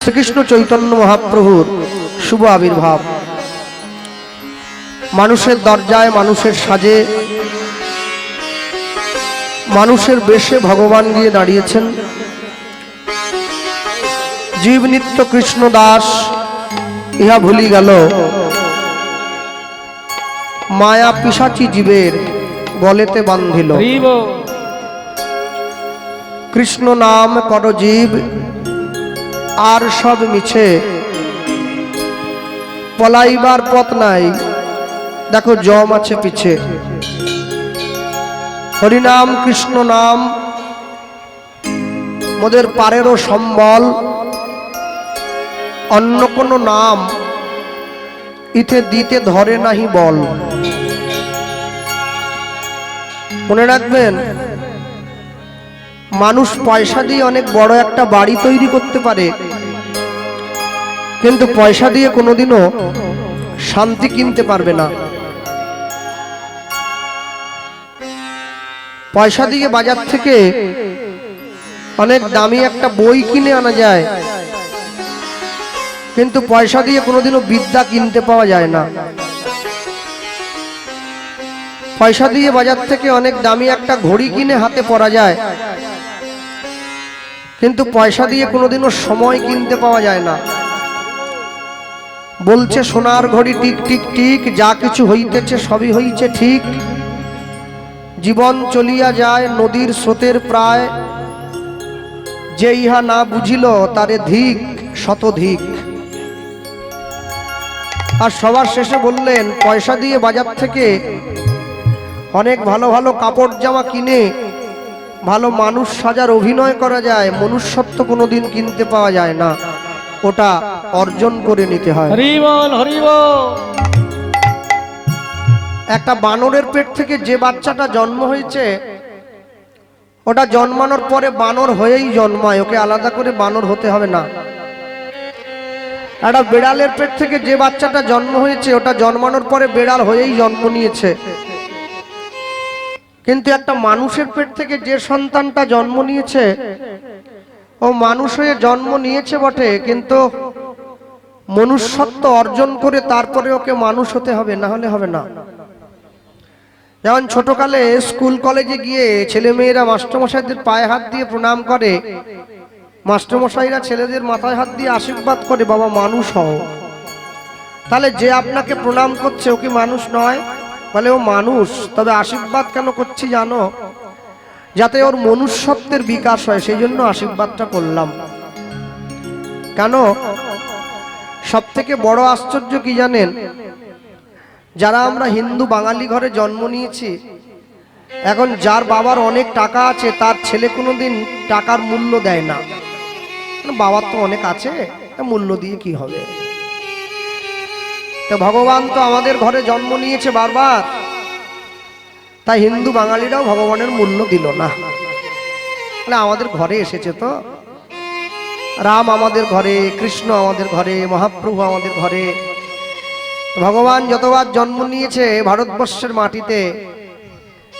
শ্রীকৃষ্ণ চৈতন্য মহাপ্রভুর শুভ আবির্ভাব। মানুষের দরজায়, মানুষের সাজে, মানুষের বেশে ভগবান গিয়ে দাঁড়িয়েছেন। জীব নিত্য কৃষ্ণ দাস ইহা ভুলি গেল, মায়া পিশাচী জীবের গলেতে বান্ধিল। কৃষ্ণ নাম কর জীব আর সব মিছে, পলাইবার পথ নাই, দেখো জম আছে পিছে। হরিনাম কৃষ্ণ নাম মোদের পারেরও সম্বল, অন্য কোনো নাম ইতে দিতে ধরে নাহি বল। মনে রাখবেন, মানুষ পয়সা দিয়ে অনেক বড় একটা বাড়ি তৈরি করতে পারে, কিন্তু পয়সা দিয়ে কোনোদিনও শান্তি কিনতে পারবে না। পয়সা দিয়ে বাজার থেকে অনেক দামি একটা বই কিনে আনা যায়, কিন্তু পয়সা দিয়ে কোনোদিনও বিদ্যা কিনতে পাওয়া যায় না। পয়সা দিয়ে বাজার থেকে অনেক দামি একটা ঘড়ি কিনে হাতে পরা যায়, কিন্তু পয়সা দিয়ে কোনোদিনও সময় কিনতে পাওয়া যায় না। বলছে সোনার ঘড়ি টিক টিক টিক, যা কিছু হইতেছে সবই হইছে ঠিক। জীবন চলিয়া যায় নদীর স্রোতের প্রায়, যে ইহা না বুঝিল তারে ধিক শতধিক। আর সবার শেষে বললেন, পয়সা দিয়ে বাজার থেকে অনেক ভালো ভালো কাপড় জামা কিনে ভালো মানুষ সাজার অভিনয় করা যায়, মনুষ্যত্ব কোনোদিন কিনতে পাওয়া যায় না, ওটা অর্জন করে নিতে হয়। হরি বল, হরি বল। একটা বানরের পেট থেকে যে বাচ্চাটা জন্ম হয়েছে, ওটা জন্মানোর পরে বানর হয়েই জন্মায়, ওকে আলাদা করে বানর হতে হবে না। একটা বেড়ালের পেট থেকে যে বাচ্চাটা জন্ম হয়েছে, ওটা জন্মানোর পরে বেড়াল হয়েই জন্ম নিয়েছে। কিন্তু একটা মানুষের পেট থেকে যে সন্তানটা জন্ম নিয়েছে, ও মানুষ হয়ে জন্ম নিয়েছে বটে, কিন্তু মনুষ্যত্ব অর্জন করে তারপরে ওকে মানুষ হতে হবে, না হলে হবে না। যেমন ছোটকালে স্কুল কলেজে গিয়ে ছেলে মেয়েরা মাস্টারমশাইদের পায়ে হাত দিয়ে প্রণাম করে, মাস্টারমশাইরা ছেলেদের মাথায় হাত দিয়ে আশীর্বাদ করে, বাবা মানুষ হও। তাহলে যে আপনাকে প্রণাম করছে ও কি মানুষ নয়? বলে ও মানুষ, তবে আশীর্বাদ কেন করছি জানো? যাতে ওর মনুষ্যত্বের বিকাশ হয়, সেই জন্য আশীর্বাদটা করলাম। কেন? সব থেকে বড় আশ্চর্য কি জানেন? যারা আমরা হিন্দু বাঙালি ঘরে জন্ম নিয়েছি, এখন যার বাবার অনেক টাকা আছে, তার ছেলে কোনোদিন টাকার মূল্য দেয় না। বাবার তো অনেক আছে, মূল্য দিয়ে কি হবে? তো ভগবান তো আমাদের ঘরে জন্ম নিয়েছে বারবার, তাই হিন্দু বাঙালিরাও ভগবানের মূল্য দিল না। আমাদের ঘরে এসেছে তো, রাম আমাদের ঘরে, কৃষ্ণ আমাদের ঘরে, মহাপ্রভু আমাদের ঘরে। ভগবান যতবার জন্ম নিয়েছে ভারতবর্ষের মাটিতে,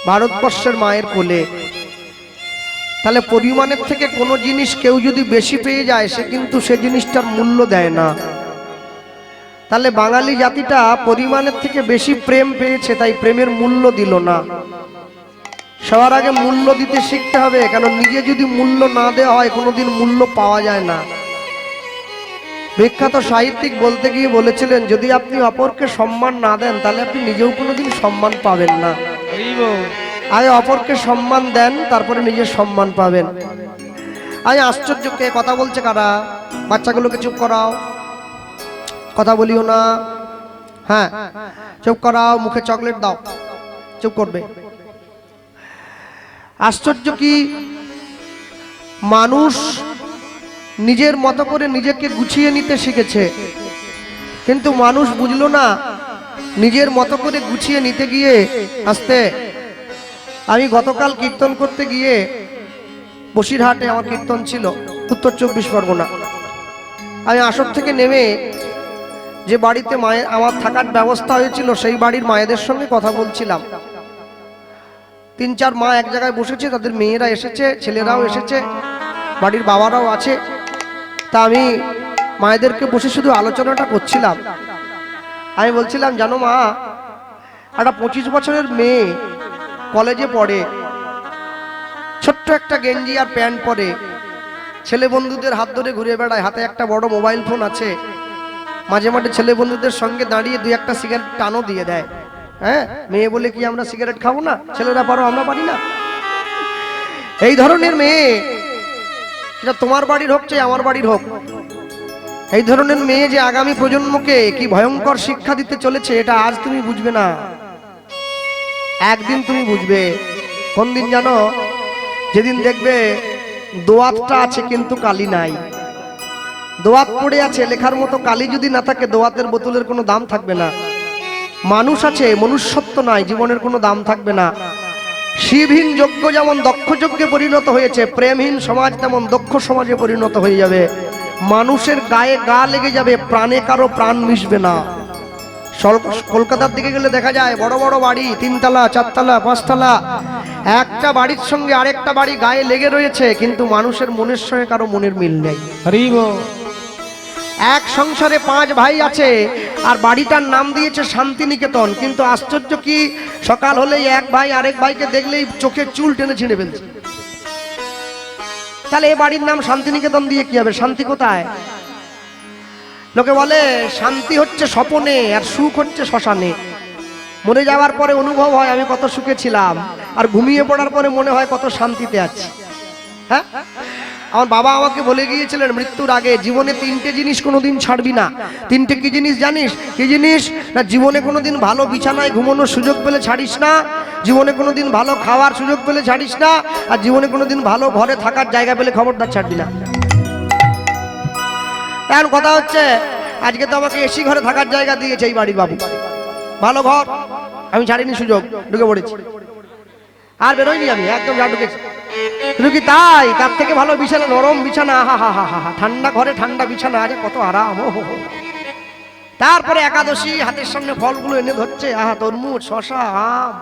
ভারতবর্ষের মায়ের কোলে, তাহলে পরিমাণের থেকে কোনো জিনিস কেউ যদি বেশি পেয়ে যায়, সে কিন্তু সে জিনিসটার মূল্য দেয় না। তাহলে বাঙালি জাতিটা পরিমাণের থেকে বেশি প্রেম পেয়েছে, তাই প্রেমের মূল্য দিল না। সবার আগে মূল্য দিতে শিখতে হবে, কারণ নিজে যদি মূল্য না দেওয়া হয় কোনোদিন মূল্য পাওয়া যায় না। বিখ্যাত সাহিত্যিক বলতে গিয়ে বলেছিলেন, যদি আপনি অপরকে সম্মান না দেন, তাহলে আপনি নিজেও কোনোদিন সম্মান পাবেন না। আগে অপরকে সম্মান দেন, তারপরে নিজের সম্মান পাবেন। আগে আশ্চর্য, কে কথা বলছে কারা? বাচ্চাগুলোকে চুপ করাও, কথা বলিও না। হ্যাঁ, চুপ করাও, মুখে চকলেট দাও, চুপ করবে। আশ্চর্য কি, মানুষ নিজের মতো করে নিজেকে গুছিয়ে নিতে শিখেছে, কিন্তু মানুষ বুঝলো না নিজের মতো করে গুছিয়ে নিতে গিয়ে আস্তে। আমি গতকাল কীর্তন করতে গিয়ে বসিরহাটে আমার কীর্তন ছিল, উত্তর 24 পরগনা। আমি আসর থেকে নেমে যে বাড়িতে মায়ের আমার থাকার ব্যবস্থা হয়েছিল, সেই বাড়ির মায়েদের সঙ্গে কথা বলছিলাম। 3-4 মা এক জায়গায় বসেছে, তাদের মেয়েরা এসেছে, ছেলেরাও এসেছে, বাড়ির বাবারাও আছে। তা আমি মায়েদেরকে বসে শুধু আলোচনাটা করছিলাম। আমি বলছিলাম, জানো মা, একটা 25 বছরের মেয়ে কলেজে পড়ে, ছোট্ট একটা গেঞ্জি আর প্যান্ট পরে, ছেলে বন্ধুদের হাত ধরে ঘুরে বেড়ায়, হাতে একটা বড় মোবাইল ফোন আছে, মাঝে মাঝে ছেলে বন্ধুদের সঙ্গে দাঁড়িয়ে 2-1টা সিগারেট টানও দিয়ে দেয়। হ্যাঁ, মেয়ে বলে কি আমরা সিগারেট খাবো না? ছেলেরা পারো, আমরা পারি না? এই ধরনের মেয়ে, এটা তোমার বাড়ির হোক চাই আমার বাড়ির হোক, এই ধরনের মেয়ে যে আগামী প্রজন্মকে কি ভয়ঙ্কর শিক্ষা দিতে চলেছে, এটা আজ তুমি বুঝবে না, একদিন তুমি বুঝবে। কোন দিন জানো? যেদিন দেখবে দোয়াতটা আছে কিন্তু কালি নাই। দোয়াত পড়ে আছে, লেখার মতো কালি যদি না থাকে, দোয়াতের বোতলের কোনো দাম থাকবে না। মানুষ আছে, মনুষ্যত্ব নাই, জীবনের কোনো দাম থাকবে না। শিবহীন যজ্ঞ যেমন দক্ষ যজ্ঞে পরিণত হয়েছে, প্রেমহীন সমাজ তেমন দক্ষ সমাজে পরিণত হয়ে যাবে। মানুষের গায়ে গা লেগে যাবে, প্রাণে কারো প্রাণ মিশবে না। কলকাতার দিকে গেলে দেখা যায় বড় বড় বাড়ি, 3 তলা 4 তলা 5 তলা, একটা বাড়ির সঙ্গে আরেকটা বাড়ি গায়ে লেগে রয়েছে, কিন্তু মানুষের মনের সঙ্গে কারো মনের মিল নেই। এক সংসারে 5 ভাই আছে, আর বাড়িটার নাম দিয়েছে শান্তিনিকেতন, কিন্তু আশ্চর্য কি, সকাল হলেই এক ভাই আরেক ভাইকে দেখলেই চোখের চুল টেনে ছিঁড়ে ফেলছে। তাহলে এই বাড়ির নাম শান্তিনিকেতন দিয়ে কি হবে? শান্তি কোথায়? লোকে বলে শান্তি হচ্ছে স্বপনে, আর সুখ হচ্ছে শ্মশানে। মরে যাওয়ার পরে অনুভব হয় আমি কত সুখে ছিলাম, আর ঘুমিয়ে পড়ার পরে মনে হয় কত শান্তিতে আছি। হ্যাঁ, আমার বাবা আমাকে বলে গিয়েছিলেন মৃত্যুর আগে, জীবনে 3টে জিনিস কোনোদিন ছাড়বি না। 3টে কি জিনিস জানিস? কি জিনিস না, জীবনে কোনোদিন ভালো বিছানায় ঘুমানোর সুযোগ পেলে ছাড়িস না, জীবনে কোনোদিন ভালো খাওয়ার সুযোগ পেলে ছাড়িস না, আর জীবনে কোনোদিন ভালো ঘরে থাকার জায়গা পেলে খবরদার ছাড়বি না। এখন কথা হচ্ছে, আজকে তো আমাকে এসি ঘরে থাকার জায়গা দিয়েছে এই বাড়ির বাবু, ভালো ঘর, আমি ছাড়িনি, সুযোগ ঢুকে পড়েছি, আর বেরোয়নি আমি, একদম যা ঢুকেছি। শুধু কি তাই, তার থেকে ভালো বিছানা, নরম বিছানা, হা হা হা হা, ঠান্ডা ঘরে ঠান্ডা বিছানা, আজ কত আরাম। তারপরে একাদশী, হাতের সামনে ফলগুলো এনে ধরছে, আহা, তরমুজ, শশা, আম।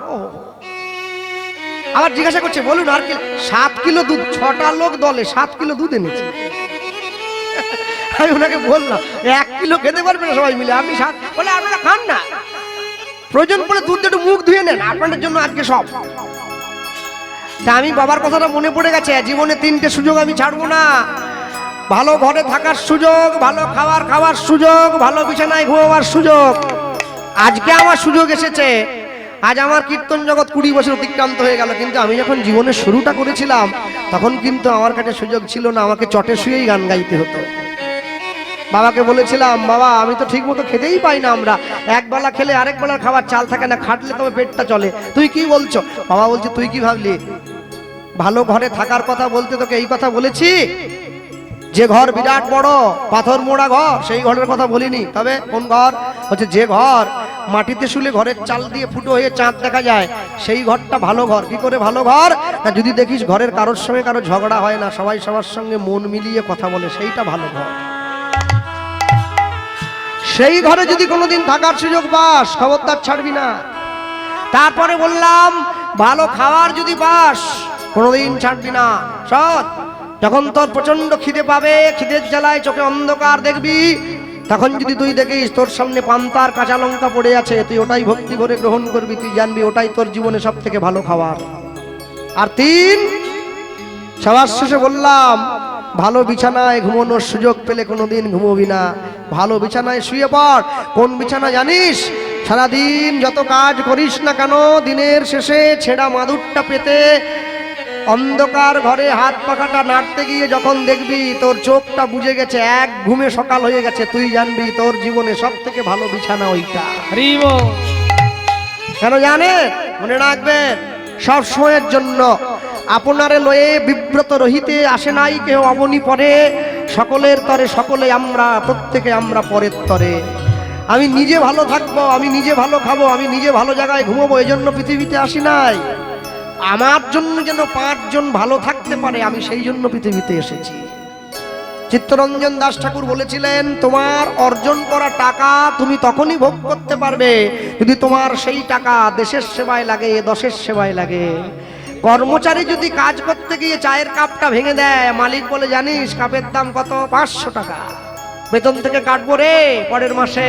আবার জিজ্ঞাসা করছে, বলুন আর কি? 7 কিলো দুধ, 6টা লোক দলে 7 কিলো দুধ এনেছে। আমি ওনাকে বললাম 1 কিলো খেতে পারবে না সবাই মিলে, আপনি 7? বলে আপনারা খান না, প্রয়োজন পড়ে দুধ একটু মুখ ধুয়ে নেন, আপনাদের জন্য আজকে সব। তা আমি বাবার কথাটা মনে পড়ে গেছে, জীবনে 3টে সুযোগ আমি ছাড়বো না। ভালো ঘরে থাকার সুযোগ, ভালো খাওয়ার সুযোগ, ভালো বিছানায় ঘুমাবার সুযোগ। আজকে আমার সুযোগ এসেছে। আজ আমার কীর্তন জগৎ 20 বছর অতিক্রান্ত হয়ে গেল, কিন্তু আমি যখন জীবনের শুরুটা করেছিলাম তখন কিন্তু আমার কাছে সুযোগ ছিল না, আমাকে চটে শুয়েই গান গাইতে হতো। বাবাকে বলেছিলাম, বাবা আমি তো ঠিক মতো খেতেই পাই না, আমরা একবেলা খেলে আরেক বেলার খাবার চাল থাকে না, খাটলে তবে পেটটা চলে। তুই কি বলছো? বাবা বলছে, তুই কি ভাবলি? ভালো ঘরে থাকার কথা বলতে তোকে এই কথা বলেছি, যে ঘর বিরাট বড় পাথর মোড়া ঘর, সেই ঘরের কথা বলিনি। তবে কোন ঘর? হচ্ছে যে ঘর মাটিতে শুলে ঘরের চাল দিয়ে ফুটো হয়ে চাঁদ দেখা যায়, সেই ঘরটা ভালো ঘর। কি করে ভালো ঘর? না, যদি দেখিস ঘরের কারোর সঙ্গে কারো ঝগড়া হয় না, সবাই সবার সঙ্গে মন মিলিয়ে কথা বলে, সেইটা ভালো ঘর। সেই ঘরে যদি কোনোদিন থাকার সুযোগ পাস, খবরদার ছাড়বি না। তারপরে বললাম, ভালো খাওয়ার যদি পাস, কোনোদিন ছাড়বি না। সৎ, যখন তোর প্রচন্ড খিদে পাবে, খিদের জ্বালায় চোখে অন্ধকার দেখবি, তখন যদি তুই দেখিস তোর সামনে পান্তার কাঁচা লঙ্কা পড়ে আছে, তুই ওটাই ভক্তি করে গ্রহণ করবি, তুই জানবি ওটাই তোর জীবনে সব থেকে ভালো খাবার। আর 3, সবার শেষে বললাম, ভালো বিছানায় ঘুমানোর সুযোগ পেলে কোনোদিন ঘুমোবি না, ভালো বিছানায় শুয়ে পড়। কোন বিছানা জানিস? সারাদিন যত কাজ করিস না কেন, দিনের শেষে ছেঁড়া মাদুরটা পেতে অন্ধকার ঘরে হাত পাখাটা নাড়তে গিয়ে যখন দেখবি তোর চোখটা বুঝে গেছে, এক ঘুমে সকাল হয়ে গেছে, তুই জানবি তোর জীবনে সব থেকে ভালো বিছানা ওইটা। কেন জানে? মনে রাখবেন, সব সময়ের জন্য আপনারে লয়ে বিব্রত রহিতে আসে নাই কেউ অবনী পরে, সকলের তরে সকলে আমরা, প্রত্যেকে আমরা পরের তরে। আমি নিজে ভালো থাকবো, আমি নিজে ভালো খাবো, আমি নিজে ভালো জায়গায় ঘুমাবো, এই জন্য পৃথিবীতে আসি নাই। আমার জন্য যেন 5 জন ভালো থাকতে পারে, আমি সেই জন্য পৃথিবীতে এসেছি। চিত্তরঞ্জন দাস ঠাকুর বলেছিলেন, তোমার অর্জন করা টাকা তুমি তখনই ভোগ করতে পারবে যদি তোমার সেই টাকা দেশের সেবায় লাগে, দশের সেবায় লাগে। কর্মচারী যদি কাজ করতে গিয়ে চায়ের কাপটা ভেঙে দেয়, মালিক বলে, জানিস কাপের দাম কত? 500 টাকা। বেতন থেকে কাটবো রে পরের মাসে।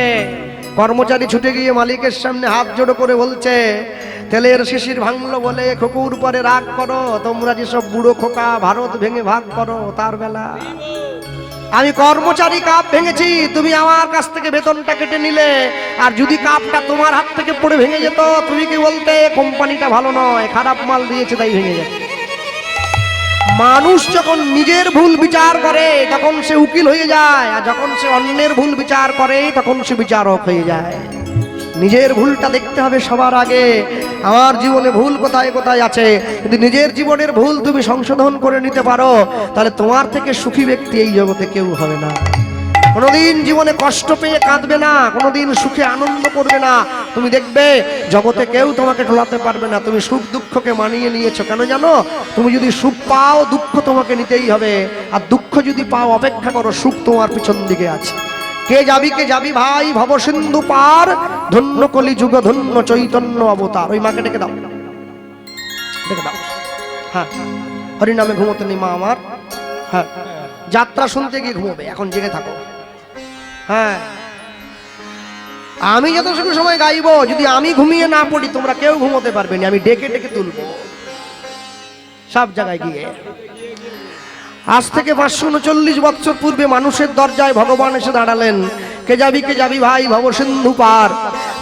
কর্মচারী ছুটে গিয়ে মালিকের সামনে হাত জোড়ো করে বলছে, তেলের শিশির ভাঙলো বলে খোকুর পরে রাগ করো, তোমরা যেসব বুড়ো খোকা ভারত ভেঙে ভাগ করো তার বেলা। আমি কর্মচারী কাপ ভেঙেছি, তুমি আমার কাছ থেকে বেতনটা কেটে নিলে, আর যদি কাপটা তোমার হাত থেকে পড়ে ভেঙে যেত তুমি কি বলতে কোম্পানিটা ভালো নয়, খারাপ মাল দিয়েছে তাই ভেঙে যেত। মানুষ যখন নিজের ভুল বিচার করে তখন সে উকিল হয়ে যায়, আর যখন সে অন্যের ভুল বিচার করে তখন সে বিচারক হয়ে যায়। নিজের ভুলটা দেখতে হবে সবার আগে, আমার জীবনে ভুল কোথায় কোথায় আছে। যদি নিজের জীবনের ভুল তুমি সংশোধন করে নিতে পারো তাহলে তোমার থেকে সুখী ব্যক্তি এই জগতে কেউ হবে না। কোনোদিন জীবনে কষ্ট পেয়ে কাঁদবে না, কোনোদিন সুখে আনন্দ করবে না। তুমি দেখবে জগতে কেউ তোমাকে ঠোলাতে পারবে না। তুমি সুখ দুঃখকে মানিয়ে নিয়েছো কেন জানো? তুমি যদি সুখ পাও দুঃখ তোমাকে নিতেই হবে, আর দুঃখ যদি পাও অপেক্ষা করো, সুখ তোমার পিছন দিকে আছে। কে যাবি ভাই ভবসিন্ধু পার, ধন্য কলি যুগ ধন্য চৈতন্য অবতার। ওই মাকে ডেকে দাও, ডেকে দাও। হ্যাঁ, হরিনামে ঘুমোতে নেই মা আমার। হ্যাঁ, যাত্রা শুনতে গিয়ে ঘুমোবে, এখন জেগে থাকো। হ্যাঁ, আমি যতটুকু সময় গাইবো যদি আমি ঘুমিয়ে না পড়ি তোমরা কেউ ঘুমোতে পারবে না। আমি ডেকে ডেকে তুলবো সব জায়গায় গিয়ে। আজ থেকে 539 বছর পূর্বে মানুষের দরজায় ভগবান এসে দাঁড়ালেন। কে যাবি ভাই ভবসিন্ধু পার।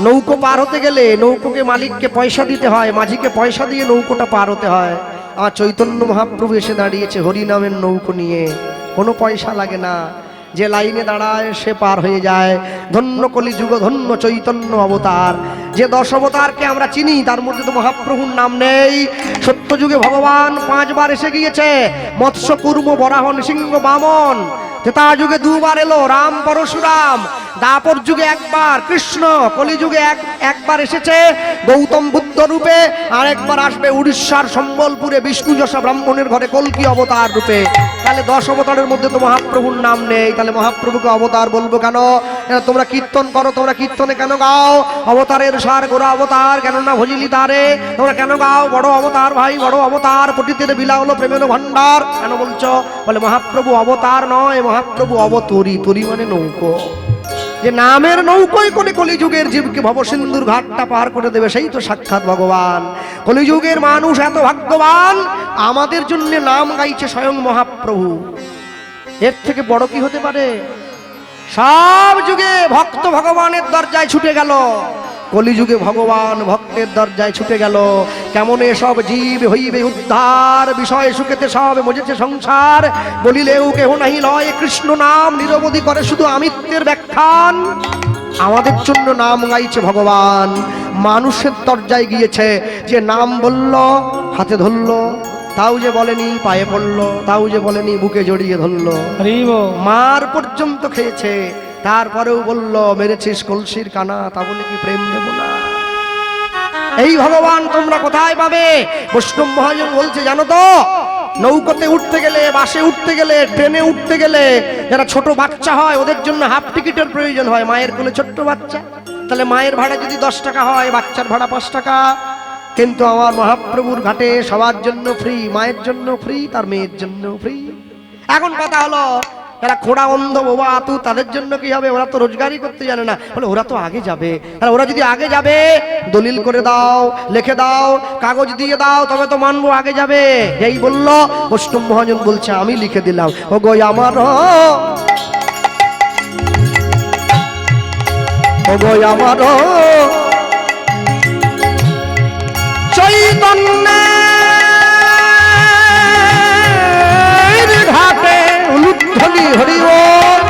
নৌকো পার হতে গেলে নৌকোকে মালিককে পয়সা দিতে হয়, মাঝিকে পয়সা দিয়ে নৌকোটা পার হতে হয়। আমার চৈতন্য মহাপ্রভু এসে দাঁড়িয়েছে হরিনামের নৌকো নিয়ে, কোনো পয়সা লাগে না। যে লাইনে দাঁড়ায় সে পার হয়ে যায়। ধন্য কলি যুগ ধন্য চৈতন্য অবতার। যে 10 অবতারকে আমরা চিনি তার মধ্যে তো মহাপ্রভুর নাম নেই। সত্য যুগে ভগবান 5 বার এসে গিয়েছে, মৎস্য কুর্ম বরাহ নৃসিংহ বামন। ত্রেতা যুগে 2 বার এলো রাম পরশুরাম। দাপর যুগে 1 বার কৃষ্ণ। কলি যুগে একবার এসেছে গৌতম বুদ্ধ রূপে, আর একবার আসবে উড়িষ্যার সম্বলপুরে বিষ্ণু যশা ব্রাহ্মণের ঘরে কল্কি অবতার রূপে। তাহলে 10 অবতারের মধ্যে তো মহাপ্রভুর নাম নেই। তাহলে মহাপ্রভুকে অবতার বলবো কেন? তোমরা কীর্তন করো, তোমরা কীর্তনে কেন গাও অবতারের সার গোরা অবতার কেন না ভজিলি তারে? তোমরা কেন গাও বড় অবতার ভাই বড় অবতার, পতিতের বিলা হলো প্রেমের ভান্ডার কেন বলছো? বলে মহাপ্রভু অবতার নয়, মহাপ্রভু অবতরী। তরী মানে নৌকো। যে নামের নৌকোয় করে কলিযুগের জীবকে ভবসিন্ধুর ঘাটটা পার করে দেবে সেই তো সাক্ষাৎ ভগবান। কলিযুগের মানুষ এত ভাগ্যবান, আমাদের জন্য নাম গাইছে স্বয়ং মহাপ্রভু। এর থেকে বড় কি হতে পারে? সব যুগে ভক্ত ভগবানের দরজায় ছুটে গেল, কলিযুগে ভগবান ভক্তের দরজায় ছুটে গেল। কেমন সব জীব হইবে উদ্ধার, বিষয় সুখেতে সব মজেছে সংসার। বলিলেও কেহ নাহি লয় কৃষ্ণ নাম, নিরবধি করে শুধু আমিত্বের ব্যাখ্যান। আমাদের জন্য নাম গাইছে ভগবান, মানুষের দরজায় গিয়েছে। যে নাম বলল হাতে ধরলো, তাও যে বলেনি পায়ে পড়লো, তাও যে বলেনি বুকে জড়িয়ে ধরলো। মার পর্যন্ত খেয়েছে, তারপরেও বলল মেরেছিস কলসির কানা, তা বলে কি প্রেম দেব না? এই ভগবান তোমরা কোথায় পাবে? বৈষ্ণব মহাজন বলছে জানো তো, নৌকোতে উঠতে গেলে, বাসে উঠতে গেলে, ট্রেনে উঠতে গেলে যারা ছোট বাচ্চা হয় ওদের জন্য হাফ টিকিটের প্রয়োজন হয়। মায়ের কোলে ছোট্ট বাচ্চা, তাহলে মায়ের ভাড়া যদি 10 টাকা হয়, বাচ্চার ভাড়া 5 টাকা। কিন্তু আমার মহাপ্রভুর ঘাটে সবার জন্য ফ্রি, মায়ের জন্য ফ্রি, তার মেয়ের জন্য ফ্রি। এখন কথা হলো যারা খোড়া অন্ধ বোবা আতু তাদের জন্য কি হবে? ওরা তো রোজগারই করতে জানে না, বলে ওরা তো আগে যাবে। আর ওরা যদি আগে যাবে দলিল করে দাও, লিখে দাও, কাগজ দিয়ে দাও, তবে তো মানবো আগে যাবে। এই বলল বৈষ্ণব মহাজন বলছে আমি লিখে দিলাম। ও গো আমার, ও গো আমার চৈতন্যের ঘাটে উলুধ্বনি হরি বল।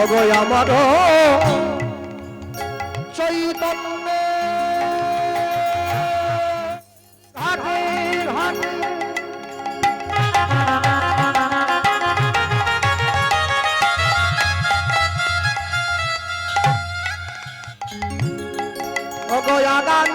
ওগো আমার চৈতন্যের ঘাটে ঘাটে গয়াগান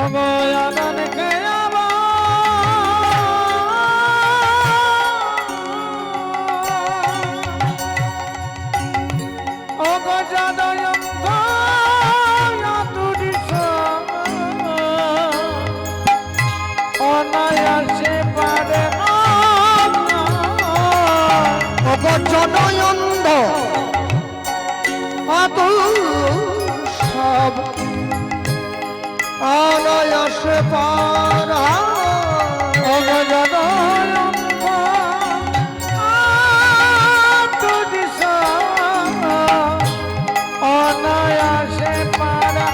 অগয়ানন কেয়াবা অগজাদয়ম ভায়া তুদিস অনায়াসে পারে অগজনয়ন্ধ আতু সব অনায়াসে পারা অগজাদয়ম তুদিস অনায়াসে পারে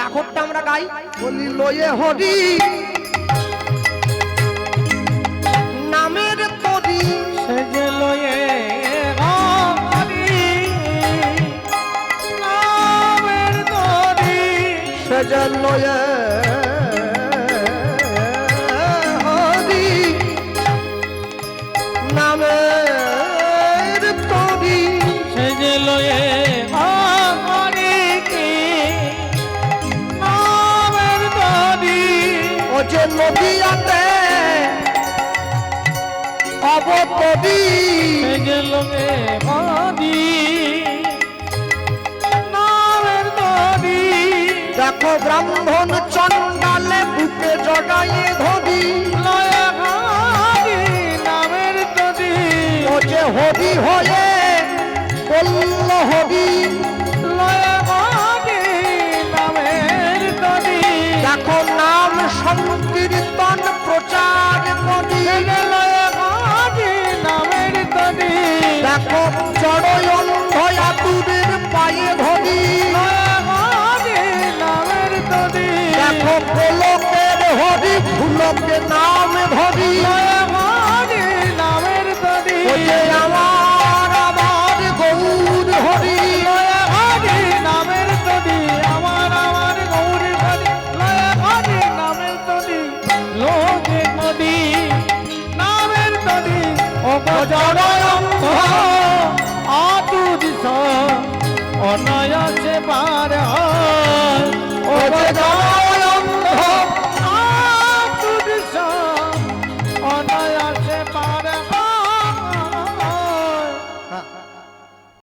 আখরটা আমরা গাই বলি লয়ে হরি নামের তরি সে যে লয়ে হরি নামের তরি সে যে লয়ে হরি নামের তরি সে যে লয়ে হরি নামের তরি ও যে নদিয়াতে অবতরি সে যে লয়ে হরি নামের তরি দেখো ব্রাহ্মণ চণ্ডালে বুকে জগাইয়ে ধরি লয়ে হরি নামের তরি ও যে হরি হয়ে বলল হরি লয়ে হরি নামের তরি দেখো নাম সংকীর্তন প্রচার করি লয়ে হরি নামের তরি দেখো জড়য় অন্ধয়া দূরের পায়ে ধরি লয়ে হরি নামের তরি দেখো গোলকের হরি ভুলকে নাম ধরি লয়ে হরি নামের তরি ও যে আমার গৌর হরি লয়ে হরি নামের তরি আমার গৌরী হরি লয়ে হরি নামের তরি লোকে নদী নামের তরি অগজড়য় আতুদিস অনায়াসে পার হয় অগজড়য় আতুদিস অনায়াসে